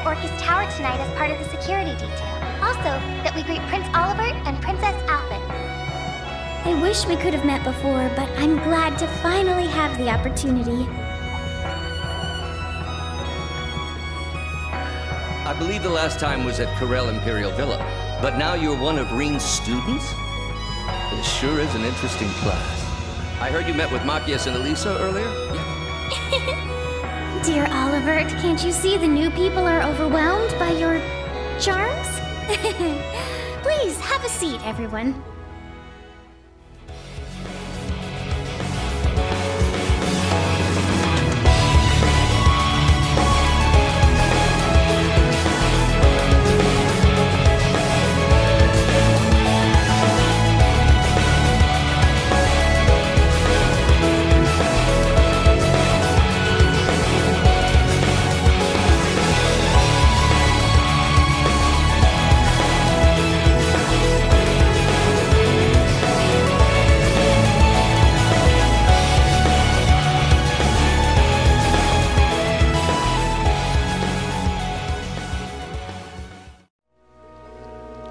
Orcus Tower tonight as part of the security detail. Also, that we greet Prince Oliver and Princess Alphen. I wish we could have met before, but I'm glad to finally have the opportunity. I believe the last time was at Corel Imperial Villa, but now you're one of Rean's students? It sure is an interesting class. I heard you met with Machias and Elisa earlier? Dear Oliver, can't you see the new people are overwhelmed by your charms? Please, have a seat, everyone.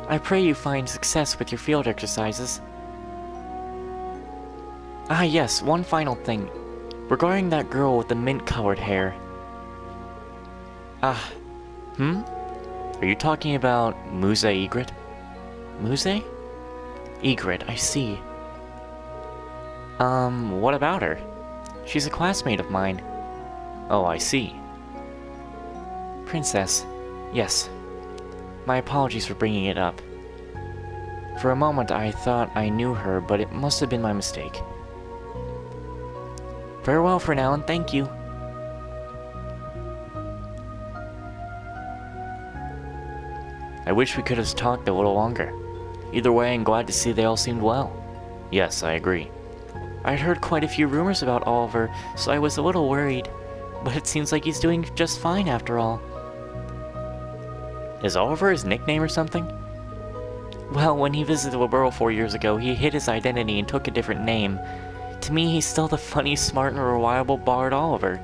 I pray you find success with your field exercises. Ah yes, one final thing. Regarding that girl with the mint-colored hair. Are you talking about Muse Egret? Muse? Egret, I see. What about her? She's a classmate of mine. Oh, I see. Princess, yes. My apologies for bringing it up. For a moment I thought I knew her, but it must have been my mistake. Farewell for now, and thank you. I wish we could have talked a little longer. Either way, I'm glad to see they all seemed well. Yes, I agree. I'd heard quite a few rumors about Oliver, so I was a little worried. But it seems like he's doing just fine after all. Is Oliver his nickname or something? Well, when he visited the world 4 years ago, he hid his identity and took a different name. To me, he's still the funny, smart, and reliable Bard Oliver.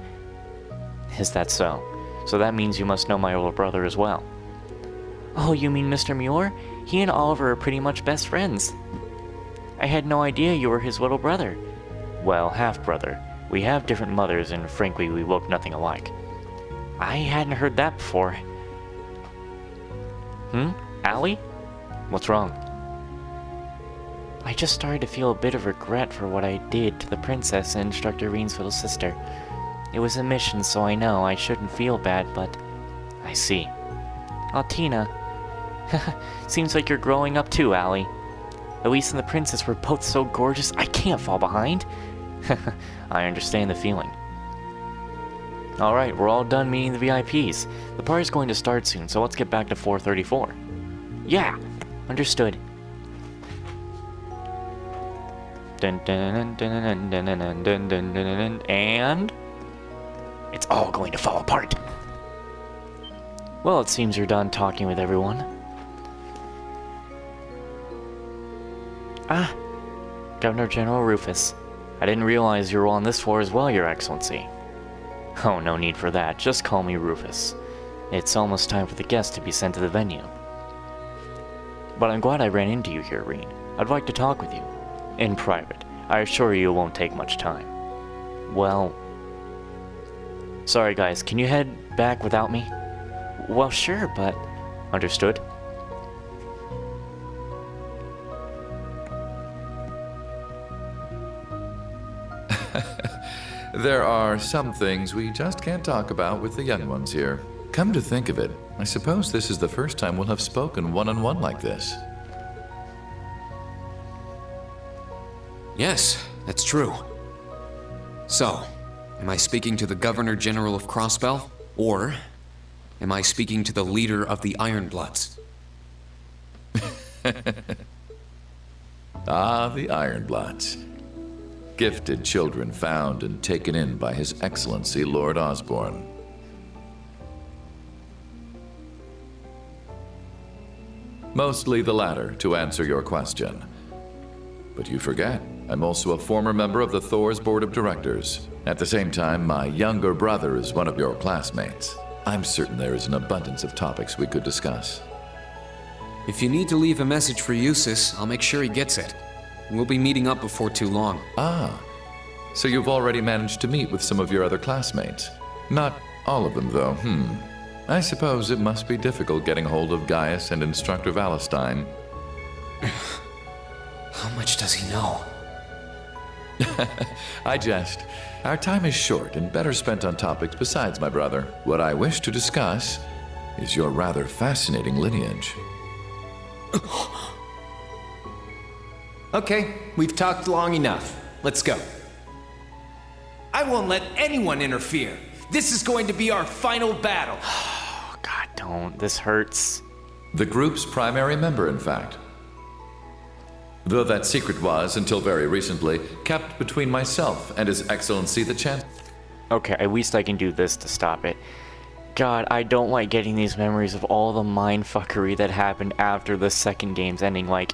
Is that so? So that means you must know my older brother as well. Oh, you mean Mr. Muir? He and Oliver are pretty much best friends. I had no idea you were his little brother. Well, half-brother. We have different mothers, and frankly, we look nothing alike. I hadn't heard that before. Allie? What's wrong? I just started to feel a bit of regret for what I did to the princess and Instructor Rean's little sister. It was a mission, so I know I shouldn't feel bad, but... I see. Oh, Tina. Seems like you're growing up too, Allie. Elise and the princess were both so gorgeous, I can't fall behind. I understand the feeling. Alright, we're all done meeting the VIPs. The party's going to start soon, so let's get back to 434. Yeah! Understood. And... it's all going to fall apart. Well, it seems you're done talking with everyone. Ah, Governor General Rufus. I didn't realize you were on this floor as well, Your Excellency. Oh, no need for that. Just call me Rufus. It's almost time for the guests to be sent to the venue. But I'm glad I ran into you here, Rean. I'd like to talk with you. In private. I assure you it won't take much time. Well... sorry guys, can you head back without me? Well, sure, but... Understood? There are some things we just can't talk about with the young ones here. Come to think of it, I suppose this is the first time we'll have spoken one-on-one like this. Yes, that's true. So, am I speaking to the Governor General of Crossbell? Or am I speaking to the leader of the Ironbloods? Ah, the Ironbloods. Gifted children found and taken in by His Excellency Lord Osborne. Mostly the latter, to answer your question. But you forget, I'm also a former member of the Thor's Board of Directors. At the same time, my younger brother is one of your classmates. I'm certain there is an abundance of topics we could discuss. If you need to leave a message for Eustace, I'll make sure he gets it. We'll be meeting up before too long. Ah, so you've already managed to meet with some of your other classmates. Not all of them, though, I suppose it must be difficult getting hold of Gaius and Instructor Valestine. How much does he know? I jest. Our time is short and better spent on topics besides my brother. What I wish to discuss is your rather fascinating lineage. Okay, we've talked long enough. Let's go. I won't let anyone interfere. This is going to be our final battle. Oh, God, don't. This hurts. The group's primary member, in fact. Though that secret was, until very recently, kept between myself and His Excellency the Chancellor. Okay, at least I can do this to stop it. God, I don't like getting these memories of all the mindfuckery that happened after the second game's ending. Like,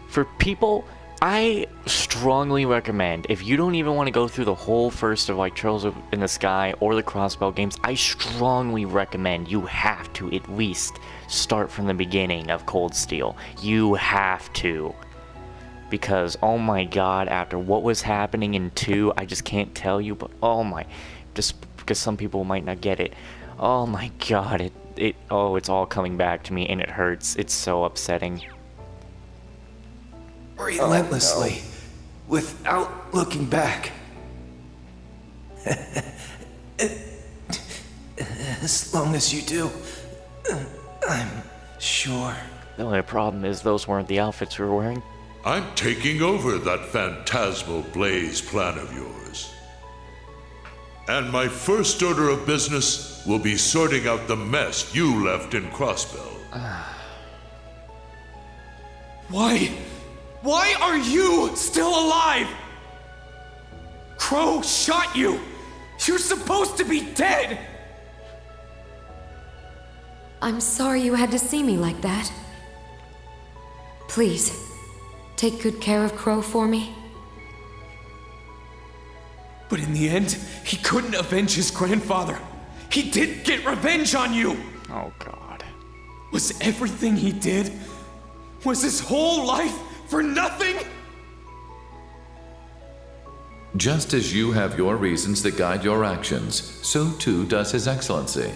for people, I strongly recommend, if you don't even want to go through the whole first of like Trails in the Sky or the Crossbell games, I strongly recommend you have to at least start from the beginning of Cold Steel. You have to. Because, oh my God, after what was happening in 2, I just can't tell you, but oh my, just because some people might not get it. Oh my God, it's all coming back to me and it hurts. It's so upsetting. Relentlessly, without looking back. As long as you do, I'm sure. The only problem is those weren't the outfits we were wearing. I'm taking over that phantasmal blaze plan of yours. And my first order of business will be sorting out the mess you left in Crossbell. Why are you still alive? Crow shot you! You're supposed to be dead! I'm sorry you had to see me like that. Please, take good care of Crow for me. But in the end, he couldn't avenge his grandfather. He did get revenge on you! Oh God. Was everything he did? Was his whole life for nothing? Just as you have your reasons that guide your actions, so too does His Excellency.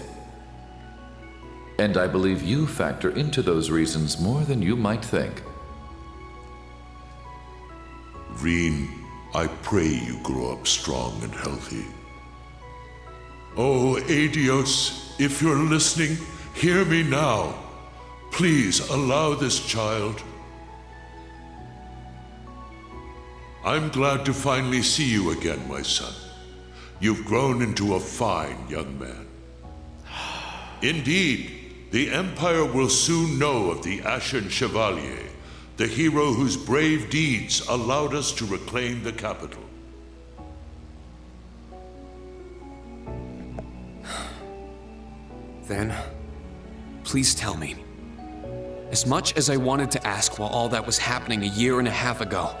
And I believe you factor into those reasons more than you might think. Rean, I pray you grow up strong and healthy. Oh, Adios, if you're listening, hear me now. Please allow this child. I'm glad to finally see you again, my son. You've grown into a fine young man. Indeed, the Empire will soon know of the Ashen Chevalier, the hero whose brave deeds allowed us to reclaim the capital. Then, please tell me. As much as I wanted to ask while all that was happening a year and a half ago,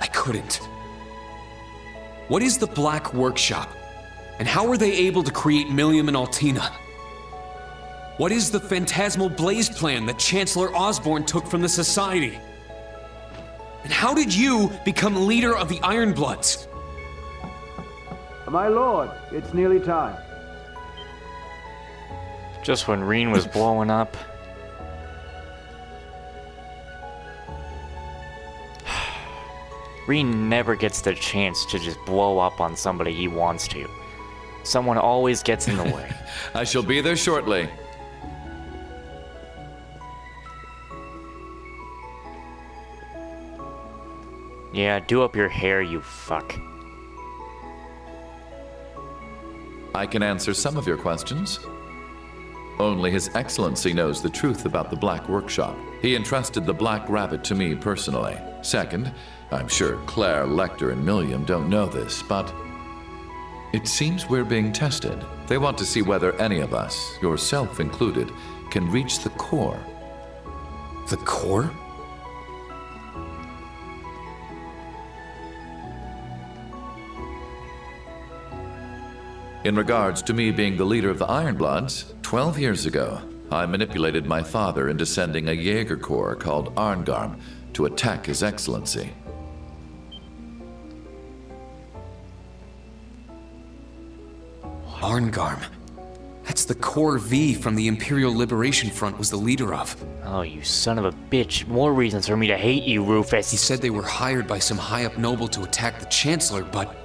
I couldn't. What is the Black Workshop? And how were they able to create Millium and Altina? What is the Phantasmal Blaze plan that Chancellor Osborne took from the Society? And how did you become leader of the Ironbloods? My lord, it's nearly time. Just when Rean was blowing up. Rean never gets the chance to just blow up on somebody he wants to. Someone always gets in the way. I shall be there shortly. Yeah, do up your hair, you fuck. I can answer some of your questions. Only His Excellency knows the truth about the Black Workshop. He entrusted the Black Rabbit to me personally. Second, I'm sure Claire, Lecter, and Millium don't know this, but it seems we're being tested. They want to see whether any of us, yourself included, can reach the core. The core? In regards to me being the leader of the Ironbloods, 12 years ago, I manipulated my father into sending a Jaeger Corps called Arngarm to attack His Excellency. Arngarm. That's the Corps V from the Imperial Liberation Front was the leader of. Oh, you son of a bitch. More reasons for me to hate you, Rufus. He said they were hired by some high-up noble to attack the Chancellor, but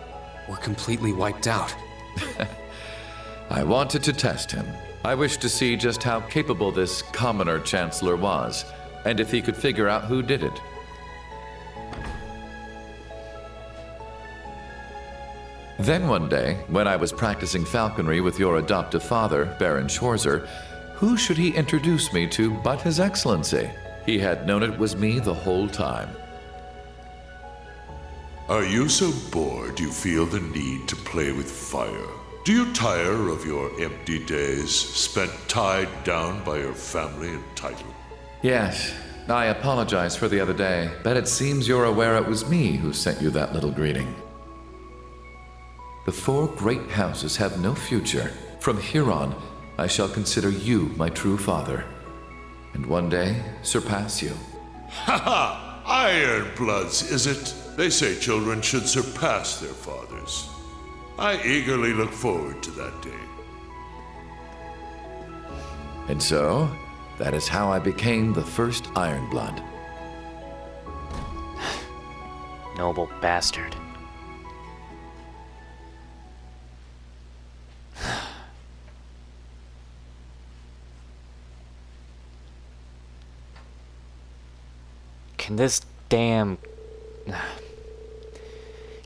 were completely wiped out. I wanted to test him. I wished to see just how capable this commoner Chancellor was, and if he could figure out who did it. Then one day, when I was practicing falconry with your adoptive father, Baron Schwarzer, who should he introduce me to but His Excellency? He had known it was me the whole time. Are you so bored you feel the need to play with fire? Do you tire of your empty days spent tied down by your family and title? Yes, I apologize for the other day, but it seems you're aware it was me who sent you that little greeting. The 4 great houses have no future. From here on, I shall consider you my true father, and one day surpass you. Ha ha! Ironbloods, is it? They say children should surpass their fathers. I eagerly look forward to that day. And so, that is how I became the first Ironblood. Noble bastard. Can this damn...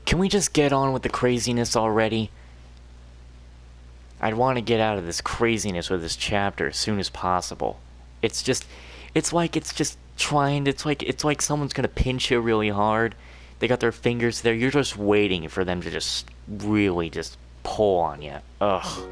Can we just get on with the craziness already? I'd want to get out of this craziness with this chapter as soon as possible. It's like someone's gonna pinch you really hard. They got their fingers there. You're just waiting for them to just really just pull on you. Ugh.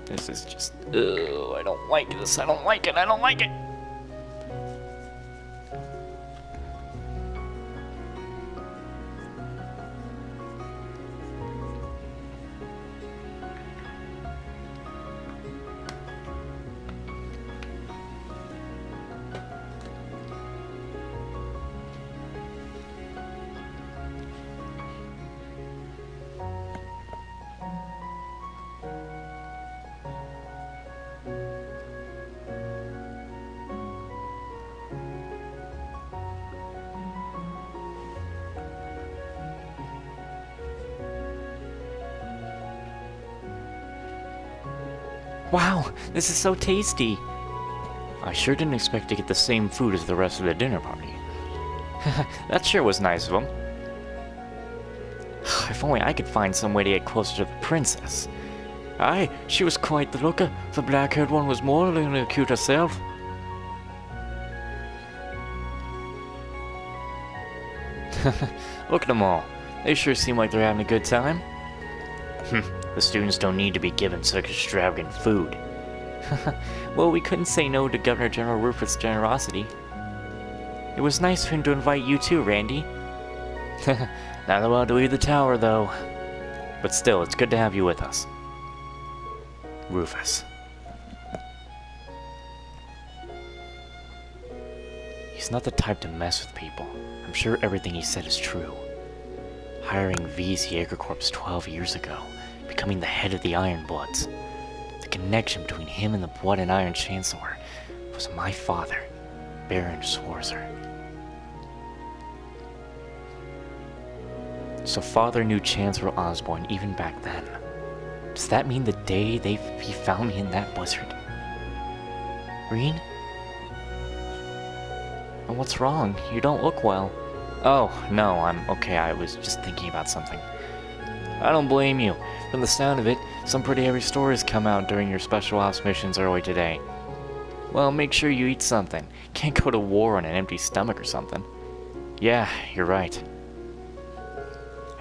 This is just, ugh, I don't like this, I don't like it, I don't like it! Wow, this is so tasty! I sure didn't expect to get the same food as the rest of the dinner party. That sure was nice of them. If only I could find some way to get closer to the princess. Aye, she was quite the looker. The black-haired one was more than cute herself. Look at them all. They sure seem like they're having a good time. The students don't need to be given such extravagant food. Well, we couldn't say no to Governor General Rufus' generosity. It was nice of him to invite you too, Randy. Not allowed to leave the tower, though. But still, it's good to have you with us. Rufus. He's not the type to mess with people. I'm sure everything he said is true. Hiring V's Jaeger Corps 12 years ago. Becoming the head of the Ironbloods. The connection between him and the Blood and Iron Chancellor was my father, Baron Schwarzer. So father knew Chancellor Osborne even back then. Does that mean the day he found me in that blizzard? Rean? Oh, what's wrong? You don't look well. Oh, no, I'm okay. I was just thinking about something. I don't blame you. From the sound of it, some pretty heavy stories come out during your special ops missions early today. Well, make sure you eat something. Can't go to war on an empty stomach or something. Yeah, you're right.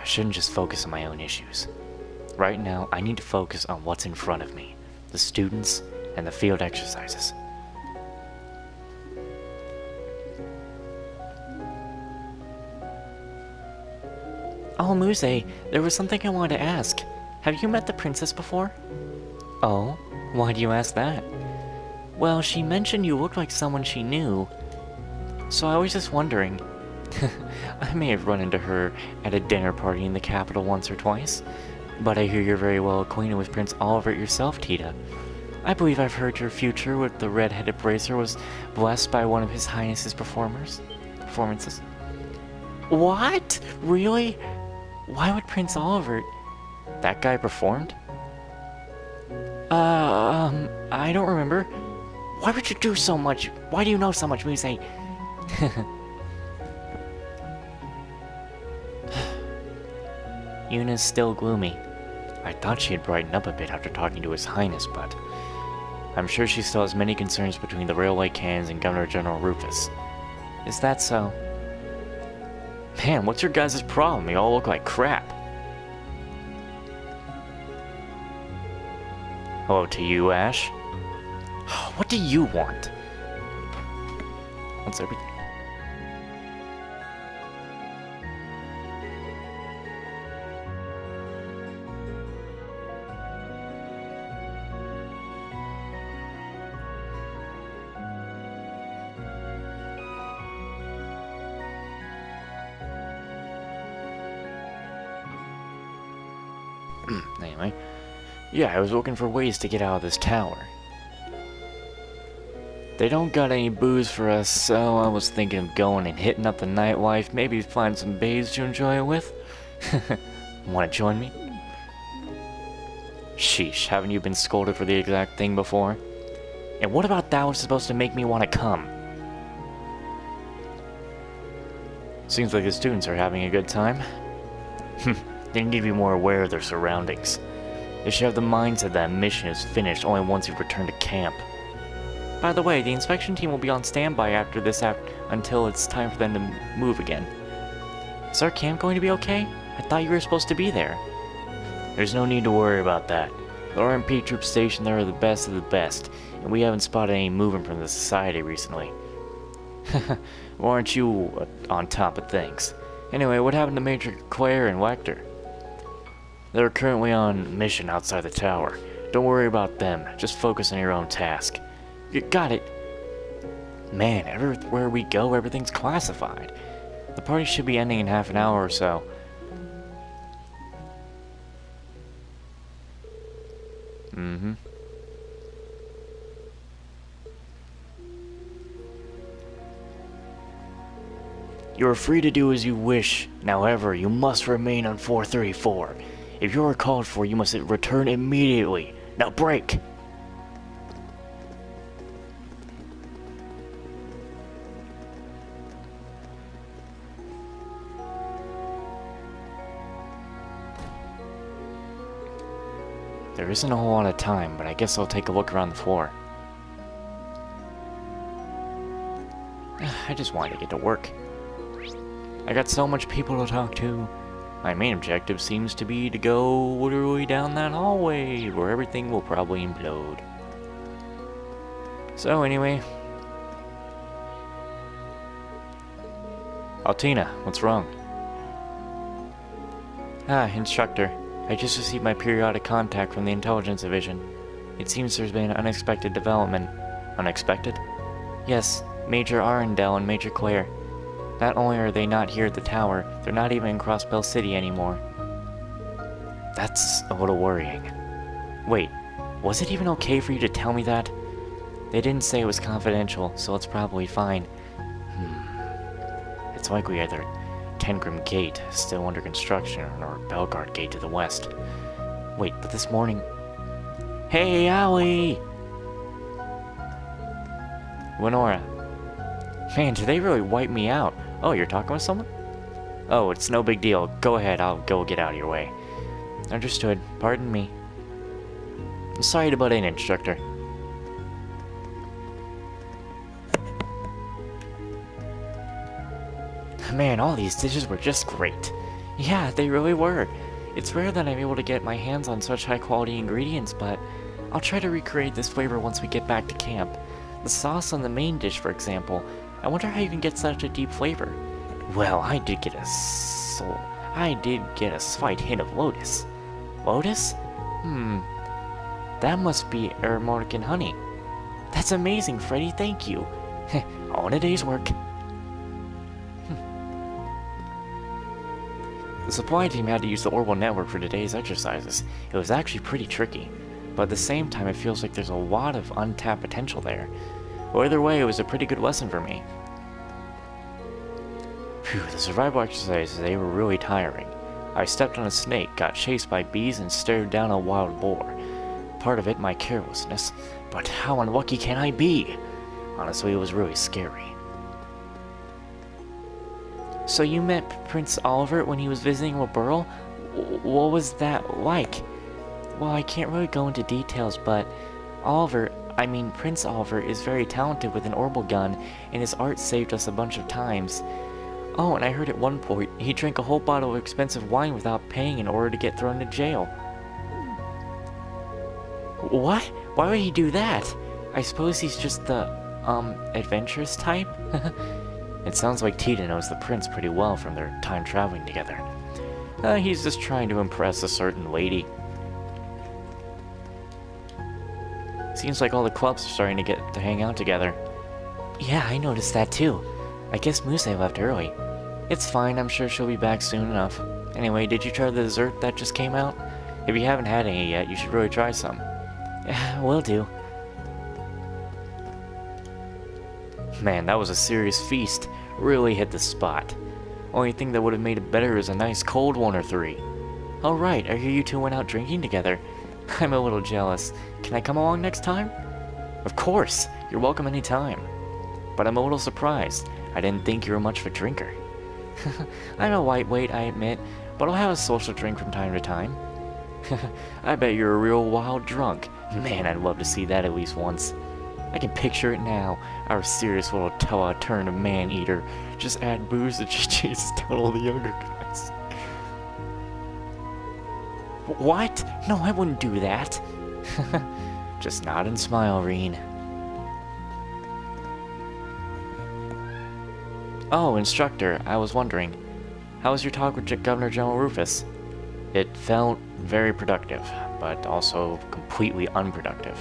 I shouldn't just focus on my own issues. Right now, I need to focus on what's in front of me. The students and the field exercises. Oh, Muse, there was something I wanted to ask. Have you met the princess before? Oh, why do you ask that? Well, she mentioned you looked like someone she knew, so I was just wondering. I may have run into her at a dinner party in the capital once or twice, but I hear you're very well acquainted with Prince Oliver yourself, Tita. I believe I've heard your future with the red-headed bracer was blessed by one of His Highness's performances. What? Really? Why would Prince Oliver... That guy performed? I don't remember. Why would you do so much? Why do you know so much, Muse? Yuna's still gloomy. I thought she had brightened up a bit after talking to His Highness, but... I'm sure she still has many concerns between the railway cannons and Governor General Rufus. Is that so? Man, what's your guys' problem? You all look like crap. Hello to you, Ash. What do you want? What's everything? Anyway. Yeah, I was looking for ways to get out of this tower. They don't got any booze for us, so I was thinking of going and hitting up the nightlife, maybe find some babes to enjoy it with. Wanna join me? Sheesh, haven't you been scolded for the exact thing before? And what about that was supposed to make me want to come? Seems like the students are having a good time. They need to be more aware of their surroundings. They should have the mindset that mission is finished only once you've returned to camp. By the way, the inspection team will be on standby after this until it's time for them to move again. Is our camp going to be okay? I thought you were supposed to be there. There's no need to worry about that. The RMP troop station there are the best of the best, and we haven't spotted any movement from the society recently. Why aren't you on top of things? Anyway, what happened to Major Claire and Lecter? They're currently on mission outside the tower. Don't worry about them, just focus on your own task. You got it. Man, everywhere we go, everything's classified. The party should be ending in half an hour or so. You are free to do as you wish. However, you must remain on 434. If you are called for, you must return immediately. Now break! There isn't a whole lot of time, but I guess I'll take a look around the floor. I just wanted to get to work. I got so much people to talk to. My main objective seems to be to go literally down that hallway, where everything will probably implode. So anyway... Altina, what's wrong? Instructor. I just received my periodic contact from the Intelligence Division. It seems there's been an unexpected development. Unexpected? Yes, Major Arundel and Major Claire. Not only are they not here at the tower, they're not even in Crossbell City anymore. That's a little worrying. Wait, was it even okay for you to tell me that? They didn't say it was confidential, so it's probably fine. It's likely either Tengrim Gate, still under construction, or Belgard Gate to the west. Wait, but this morning... Hey, Allie! Winora. Man, did they really wipe me out? Oh, you're talking with someone? Oh, it's no big deal. Go ahead, I'll go get out of your way. Understood. Pardon me. I'm sorry to butt in, Instructor. Man, all these dishes were just great. Yeah, they really were. It's rare that I'm able to get my hands on such high-quality ingredients, but I'll try to recreate this flavor once we get back to camp. The sauce on the main dish, for example. I wonder how you can get such a deep flavor. Well, I did get a slight hint of lotus. Lotus? That must be aromatic and honey. That's amazing, Freddy, thank you. All in a day's work. The supply team had to use the orbital network for today's exercises. It was actually pretty tricky, but at the same time it feels like there's a lot of untapped potential there. Well, either way, it was a pretty good lesson for me. Phew, the survival exercises, they were really tiring. I stepped on a snake, got chased by bees, and stared down a wild boar. Part of it my carelessness, but how unlucky can I be? Honestly, it was really scary. So you met Prince Oliver when he was visiting Wilburl? What was that like? Well, I can't really go into details, but Prince Oliver is very talented with an orbital gun, and his art saved us a bunch of times. Oh, and I heard at one point he drank a whole bottle of expensive wine without paying in order to get thrown to jail. What? Why would he do that? I suppose he's just the, adventurous type? It sounds like Tita knows the prince pretty well from their time traveling together. He's just trying to impress a certain lady. Seems like all the clubs are starting to get to hang out together. Yeah, I noticed that too. I guess Muse left early. It's fine, I'm sure she'll be back soon enough. Anyway, did you try the dessert that just came out? If you haven't had any yet, you should really try some. Will do. Man, that was a serious feast. Really hit the spot. Only thing that would have made it better is a nice cold one or three. Oh right, I hear you two went out drinking together. I'm a little jealous. Can I come along next time? Of course! You're welcome anytime. But I'm a little surprised. I didn't think you were much of a drinker. I'm a lightweight, I admit, but I'll have a social drink from time to time. I bet you're a real wild drunk. Man, I'd love to see that at least once. I can picture it now. Our serious little Toa turned a man-eater. Just add booze and she chases down all the younger guys. What? No, I wouldn't do that. Just nod and smile, Rean. Oh, instructor, I was wondering, how was your talk with Governor General Rufus? It felt very productive, but also completely unproductive.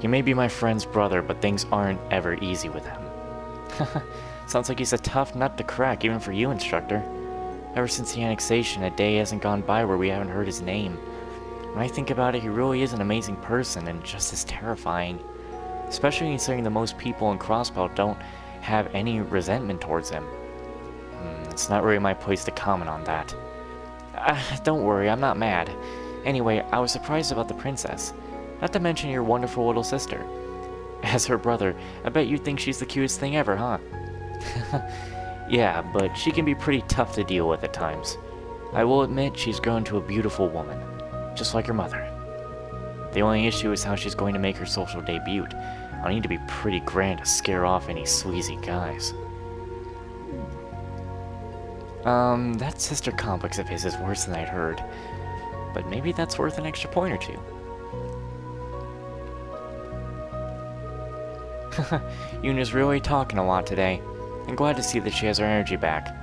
He may be my friend's brother, but things aren't ever easy with him. Sounds like he's a tough nut to crack, even for you, instructor. Ever since the annexation, a day hasn't gone by where we haven't heard his name. When I think about it, he really is an amazing person, and just as terrifying. Especially considering that most people in Crossbelt don't have any resentment towards him. It's not really my place to comment on that. Don't worry, I'm not mad. Anyway, I was surprised about the princess. Not to mention your wonderful little sister. As her brother, I bet you think she's the cutest thing ever, huh? Yeah, but she can be pretty tough to deal with at times. I will admit she's grown to a beautiful woman, just like her mother. The only issue is how she's going to make her social debut. I'll need to be pretty grand to scare off any sleazy guys. That sister complex of his is worse than I'd heard. But maybe that's worth an extra point or two. Yuna's really talking a lot today. I'm glad to see that she has her energy back.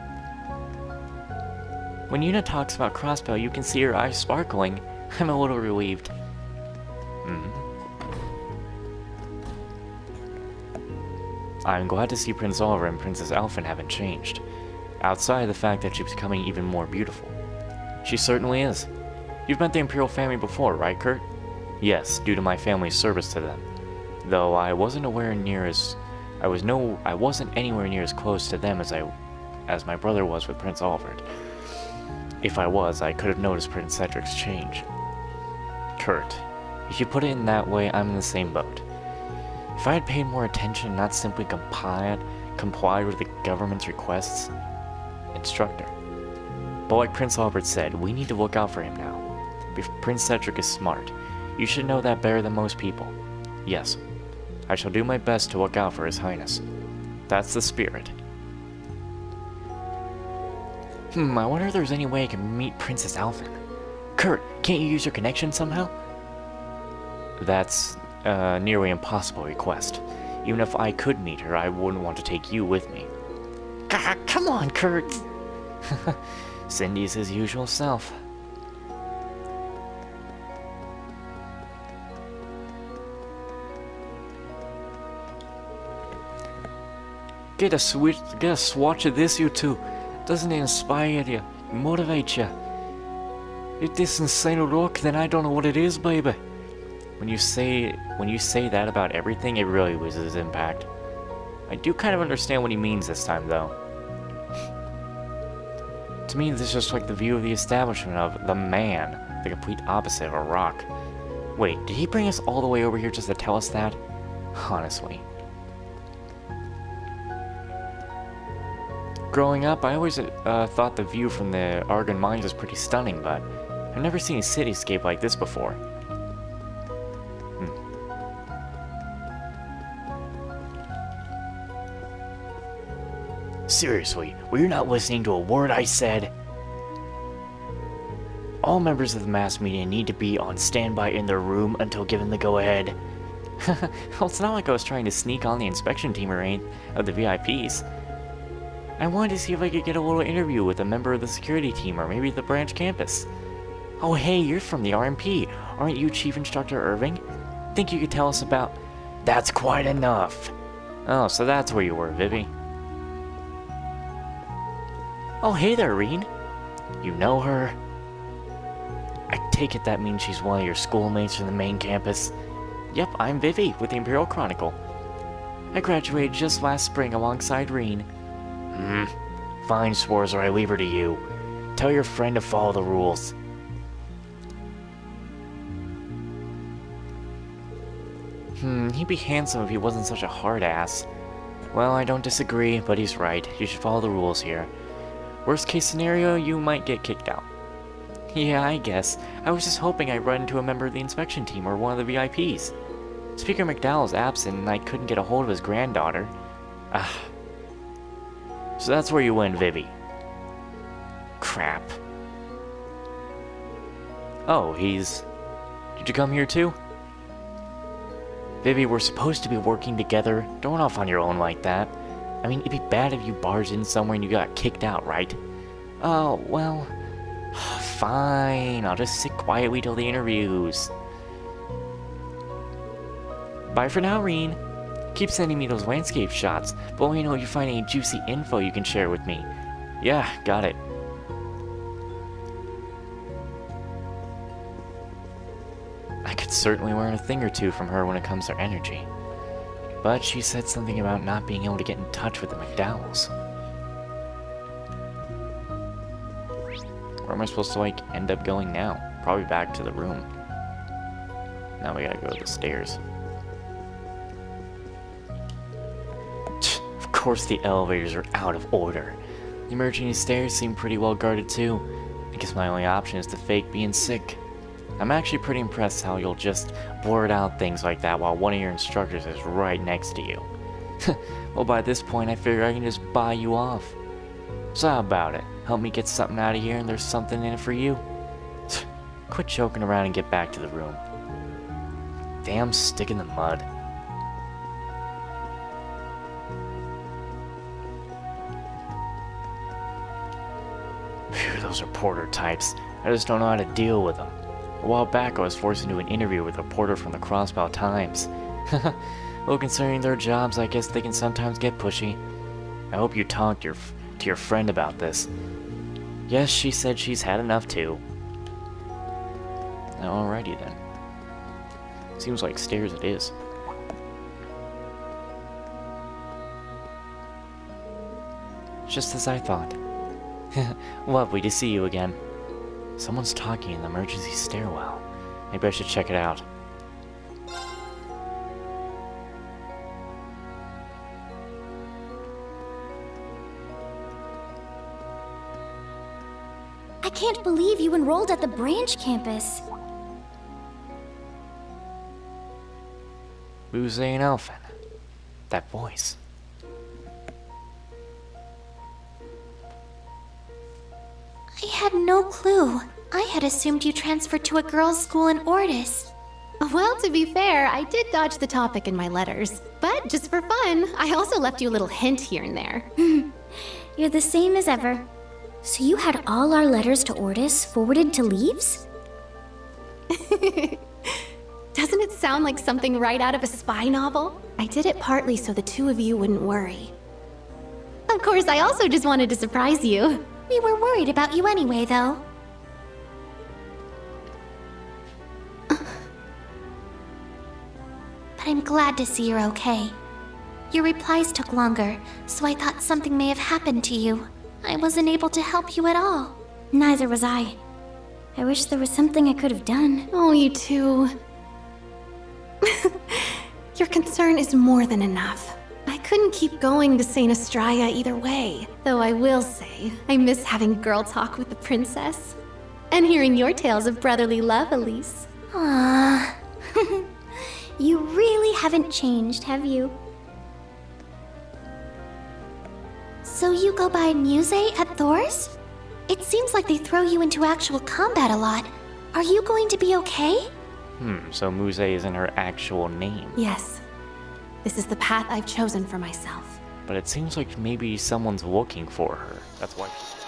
When Yuna talks about Crossbow, you can see her eyes sparkling. I'm a little relieved. I'm glad to see Prince Oliver and Princess Elfin haven't changed. Outside of the fact that she's becoming even more beautiful. She certainly is. You've met the Imperial family before, right, Kurt? Yes, due to my family's service to them. Though I wasn't anywhere near as close to them as my brother was with Prince Oliver. If I was, I could have noticed Prince Cedric's change. Kurt, if you put it in that way, I'm in the same boat. If I had paid more attention and not simply complied with the government's requests, instructor. But like Prince Albert said, we need to look out for him now. If Prince Cedric is smart, you should know that better than most people. Yes, I shall do my best to look out for His Highness. That's the spirit. I wonder if there's any way I can meet Princess Alphen. Kurt, can't you use your connection somehow? That's a nearly impossible request. Even if I could meet her, I wouldn't want to take you with me. God, come on, Kurt! Cindy's his usual self. Get a swatch of this, you two. Doesn't it inspire you, motivate you? If this insane rock, then I don't know what it is, baby. When you say that about everything, it really loses impact. I do kind of understand what he means this time, though. To me, this is just like the view of the establishment of the man, the complete opposite of a rock. Wait, did he bring us all the way over here just to tell us that? Honestly. Growing up, I always thought the view from the Argon mines was pretty stunning, but I've never seen a cityscape like this before. Seriously, were you not listening to a word I said? All members of the mass media need to be on standby in their room until given the go-ahead. Well, it's not like I was trying to sneak on the inspection team or any of the VIPs. I wanted to see if I could get a little interview with a member of the security team or maybe the branch campus. Oh hey, you're from the RMP. Aren't you Chief Instructor Irving? Think you could tell us about... That's quite enough. Oh, so that's where you were, Vivi. Oh, hey there, Rean. You know her? I take it that means she's one of your schoolmates from the main campus. Yep, I'm Vivi with the Imperial Chronicle. I graduated just last spring alongside Rean. Fine, Spores, or I leave her to you. Tell your friend to follow the rules. He'd be handsome if he wasn't such a hard ass. Well, I don't disagree, but he's right. You should follow the rules here. Worst case scenario, you might get kicked out. Yeah, I guess. I was just hoping I'd run into a member of the inspection team or one of the VIPs. Speaker McDowell's absent and I couldn't get a hold of his granddaughter. So that's where you went, Vivi. Crap. Oh, Did you come here too? Vivi, we're supposed to be working together. Don't run off on your own like that. I mean, it'd be bad if you barged in somewhere and you got kicked out, right? Oh, well... Fine, I'll just sit quietly till the interviews. Bye for now, Rean. Keep sending me those landscape shots, but let me know if you find any juicy info you can share with me. Yeah, got it. I could certainly learn a thing or two from her when it comes to energy. But she said something about not being able to get in touch with the McDowells. Where am I supposed to, like, end up going now? Probably back to the room. Now we gotta go to the stairs. Of course the elevators are out of order. The emergency stairs seem pretty well guarded too. I guess my only option is to fake being sick. I'm actually pretty impressed how you'll just blurt out things like that while one of your instructors is right next to you. Well, by this point I figure I can just buy you off. So how about it? Help me get something out of here and there's something in it for you. Quit joking around and get back to the room. Damn stick in the mud. Phew, those reporter types. I just don't know how to deal with them. A while back I was forced into an interview with a reporter from the Crossbow Times. Well, concerning their jobs, I guess they can sometimes get pushy. I hope you talked to your friend about this. Yes, she said she's had enough too. Alrighty then. Seems like stairs it is. Just as I thought. Lovely to see you again. Someone's talking in the emergency stairwell. Maybe I should check it out. I can't believe you enrolled at the branch campus. Who's saying Elfin? That voice. I had no clue. I had assumed you transferred to a girls' school in Ordis. Well to be fair, I did dodge the topic in my letters. But just for fun, I also left you a little hint here and there. You're the same as ever. So you had all our letters to Ordis forwarded to Leaves? Doesn't it sound like something right out of a spy novel? I did it partly so the two of you wouldn't worry. Of course, I also just wanted to surprise you. We were worried about you anyway, though. But I'm glad to see you're okay. Your replies took longer, so I thought something may have happened to you. I wasn't able to help you at all. Neither was I. I wish there was something I could have done. Oh, you two. Your concern is more than enough. I couldn't keep going to St. Estrella either way. Though I will say, I miss having girl talk with the princess. And hearing your tales of brotherly love, Elise. Ah, you really haven't changed, have you? So you go by Muse at Thor's? It seems like they throw you into actual combat a lot. Are you going to be okay? So Muse isn't her actual name. Yes. This is the path I've chosen for myself. But it seems like maybe someone's looking for her. That's why she...